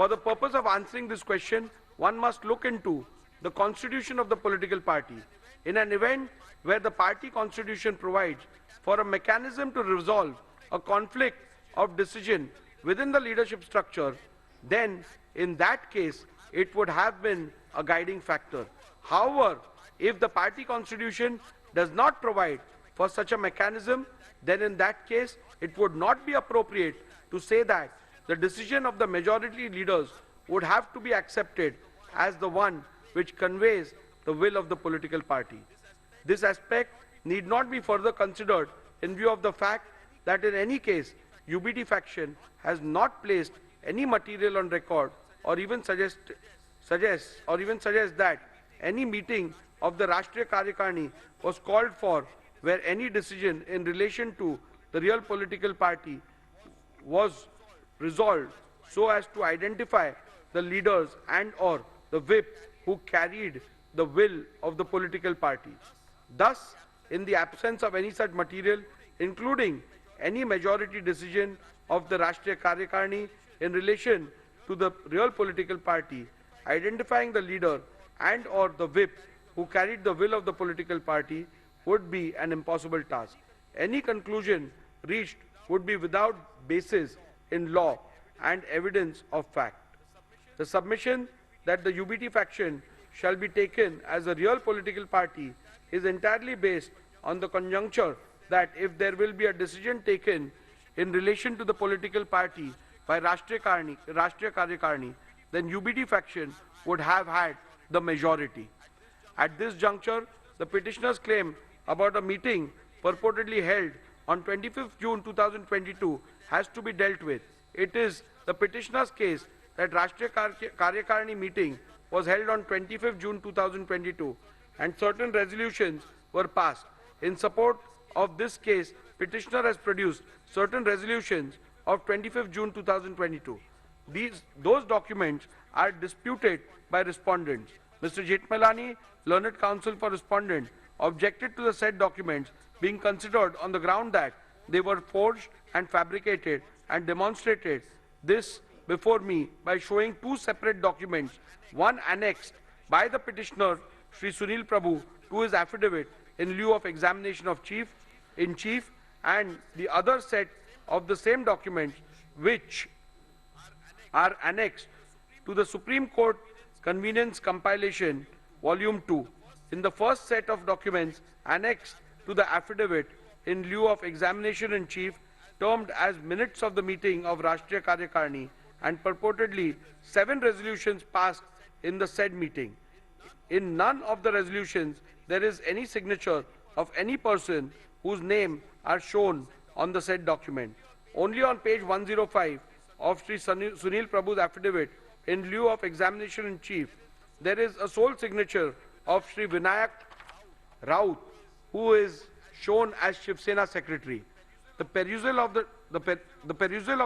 For the purpose of answering this question, one must look into the constitution of the political party. In an event where the party constitution provides for a mechanism to resolve a conflict of decision within the leadership structure, then in that case it would have been a guiding factor. However, if the party constitution does not provide for such a mechanism, then in that case it would not be appropriate to say that the decision of the majority leaders would have to be accepted as the one which conveys the will of the political party. This aspect need not be further considered in view of the fact that in any case UBT faction has not placed any material on record or even suggests that any meeting of the Rashtriya Karyakarni was called for where any decision in relation to the real political party was resolved so as to identify the leaders and or the whip who carried the will of the political party. Thus, in the absence of any such material, including any majority decision of the Rashtriya Karyakarni in relation to the real political party, identifying the leader and or the whip who carried the will of the political party would be an impossible task. Any conclusion reached would be without basis in law and evidence of fact. The submission that the UBT faction shall be taken as a real political party is entirely based on the conjuncture that if there will be a decision taken in relation to the political party by Rashtriya Karyakarni, then UBT faction would have had the majority. At this juncture, the petitioner's claim about a meeting purportedly held on 25th June 2022 has to be dealt with. It is the petitioner's case that Rashtriya Karyakarni meeting was held on 25th June 2022 and certain resolutions were passed. In support of this case, petitioner has produced certain resolutions of 25th June 2022. Those documents are disputed by respondents. Mr. Jetmalani, learned counsel for respondent, objected to the said documents being considered on the ground that they were forged and fabricated and demonstrated this before me by showing two separate documents, one annexed by the petitioner Shri Sunil Prabhu to his affidavit in lieu of examination of in chief and the other set of the same documents which are annexed to the Supreme Court Convenience Compilation Volume 2. In the first set of documents annexed to the affidavit in lieu of examination in chief, termed as minutes of the meeting of Rashtriya Karyakarni, and purportedly 7 resolutions passed in the said meeting. In none of the resolutions there is any signature of any person whose name are shown on the said document. Only on page 105 of Sri Sunil Prabhu's affidavit in lieu of examination in chief, there is a sole signature of Sri Vinayak Raut, who is shown as Shivsena secretary. The perusal of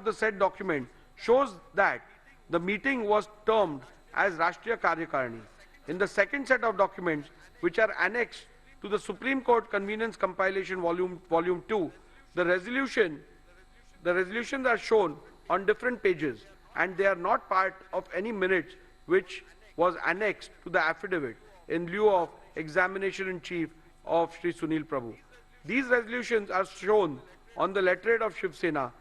the said document shows that the meeting was termed as Rashtriya Karyakarni. In the second set of documents, which are annexed to the Supreme Court Convenience Compilation Volume 2, the resolutions are shown on different pages and they are not part of any minutes which was annexed to the affidavit in lieu of examination in chief of Sri Sunil Prabhu. These resolutions are shown on the letterhead of Shivsena,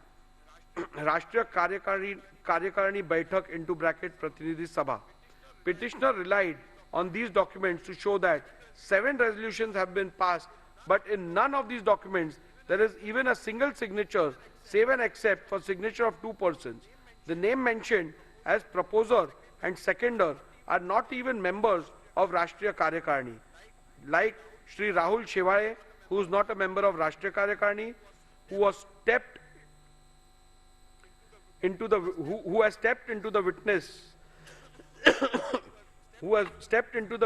Rashtriya Karyakarni Baitak into bracket Pratinidhi Sabha. Petitioner relied on these documents to show that 7 resolutions have been passed, but in none of these documents there is even a single signature, save and except for signature of 2 persons. The name mentioned as proposer and seconder are not even members of Rashtriya Karyakarni, like Shri Rahul Shevale, who is not a member of Rashtriya Karyakarni, who has stepped into the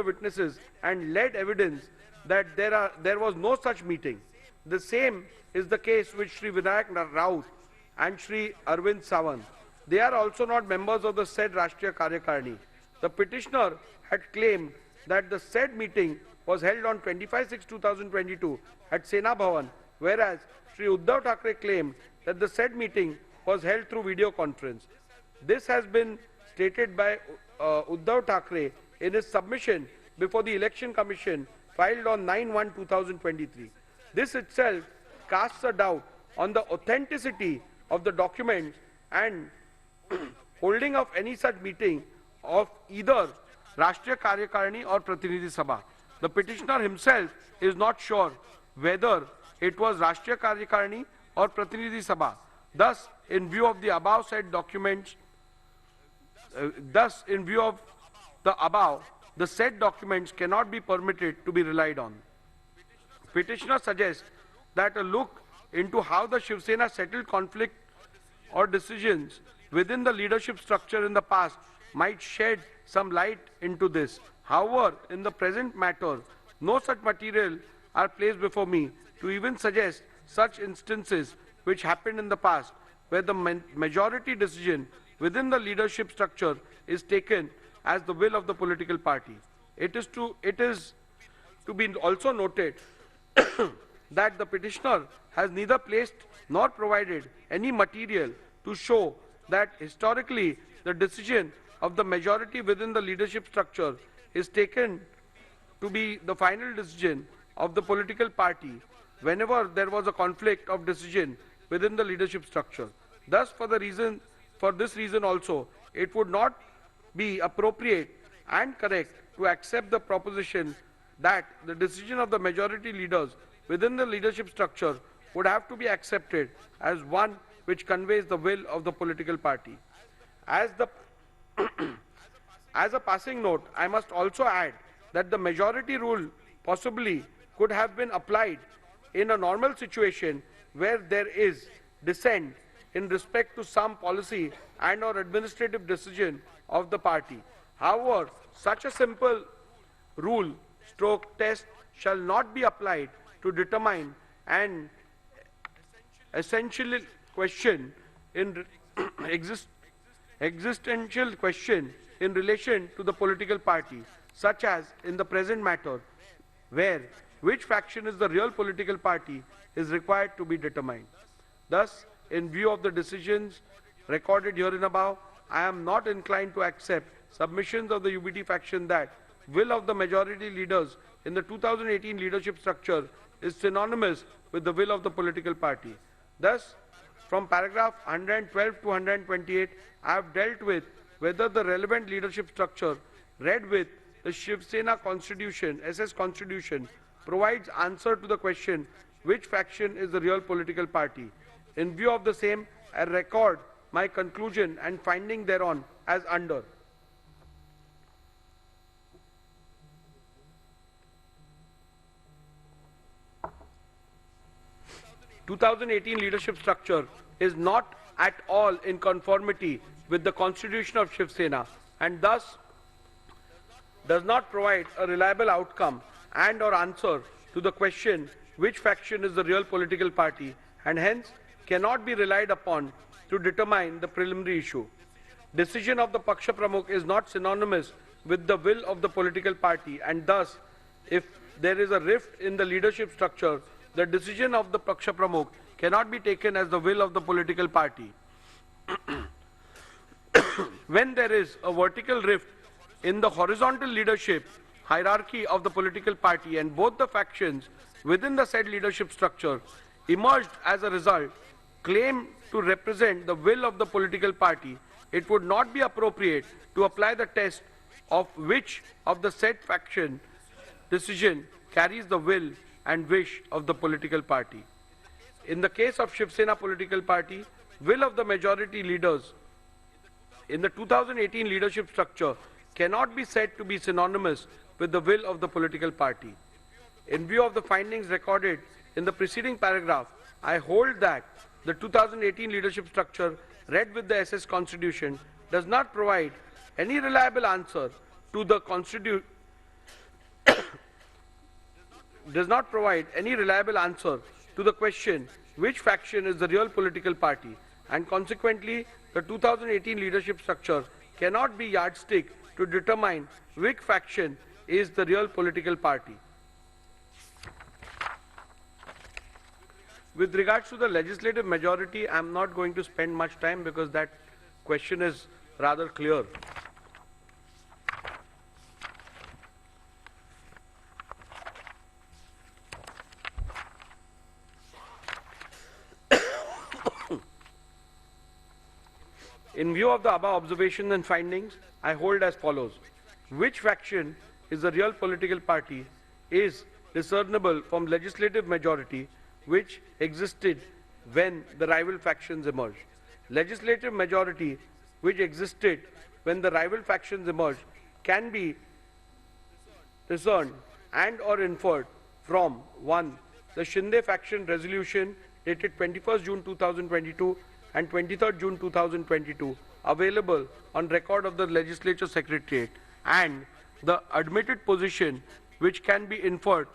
witnesses and led evidence that there was no such meeting. The same is the case with Shri Vinayak Raut and Shri Arvind Sawant. They are also not members of the said Rashtriya Karyakarni. The petitioner had claimed that the said meeting was held on 25/6/2022 at Sena Bhavan, whereas Shri Uddhav Thackeray claimed that the said meeting was held through video conference. This has been stated by Uddhav Thackeray in his submission before the Election Commission filed on 9/1/2023. This itself casts a doubt on the authenticity of the documents and holding of any such meeting of either Rashtriya Karyakarani or Pratinidhi Sabha. The petitioner himself is not sure whether it was Rashtriya Karyakarani or Pratinidhi Sabha. Thus, in view of the above said documents, the said documents cannot be permitted to be relied on. Petitioner suggests that a look into how the Shivsena settled conflict or decisions within the leadership structure in the past might shed some light into this. However, in the present matter, no such material are placed before me to even suggest such instances which happened in the past, where the majority decision within the leadership structure is taken as the will of the political party. It is to be also noted that the petitioner has neither placed nor provided any material to show that historically the decision of the majority within the leadership structure is taken to be the final decision of the political party whenever there was a conflict of decision within the leadership structure. Thus, for this reason also, it would not be appropriate and correct to accept the proposition that the decision of the majority leaders within the leadership structure would have to be accepted as one which conveys the will of the political party. As a passing note, I must also add that the majority rule possibly could have been applied in a normal situation where there is dissent in respect to some policy and or administrative decision of the party. However, such a simple rule stroke test shall not be applied to determine an essential question in existential question in relation to the political party, such as in the present matter, where which faction is the real political party is required to be determined. Thus, in view of the decisions recorded herein above, I am not inclined to accept submissions of the UBT faction that will of the majority leaders in the 2018 leadership structure is synonymous with the will of the political party. Thus, from paragraph 112 to 128, I have dealt with whether the relevant leadership structure read with the Shivsena Constitution, SS Constitution, provides answer to the question which faction is the real political party. In view of the same, I record my conclusion and finding thereon as under. (2018) leadership structure is not at all in conformity with the constitution of Shivsena and thus does not provide a reliable outcome and or answer to the question which faction is the real political party and hence cannot be relied upon to determine the preliminary issue. Decision of the Paksha Pramukh is not synonymous with the will of the political party and thus if there is a rift in the leadership structure, the decision of the Paksha Pramukh cannot be taken as the will of the political party. When there is a vertical rift in the horizontal leadership hierarchy of the political party and both the factions within the said leadership structure emerged as a result claim to represent the will of the political party, it would not be appropriate to apply the test of which of the said faction decision carries the will and wish of the political party. In the case of Shivsena political party, will of the majority leaders in the 2018 leadership structure cannot be said to be synonymous with the will of the political party. In view of the findings recorded in the preceding paragraph, I hold that the 2018 leadership structure read with the SS Constitution does not provide any reliable answer to the question which faction is the real political party and consequently the 2018 leadership structure cannot be yardstick to determine which faction is the real political party. With regards to the legislative majority, I am not going to spend much time because that question is rather clear. In view of the above observations and findings, I hold as follows. Which faction is the real political party is discernible from legislative majority which existed when the rival factions emerged. Legislative majority which existed when the rival factions emerged can be discerned and or inferred from 1. The Shinde faction resolution dated 21st June 2022 and 23rd June 2022 available on record of the Legislature Secretariat, and the admitted position which can be inferred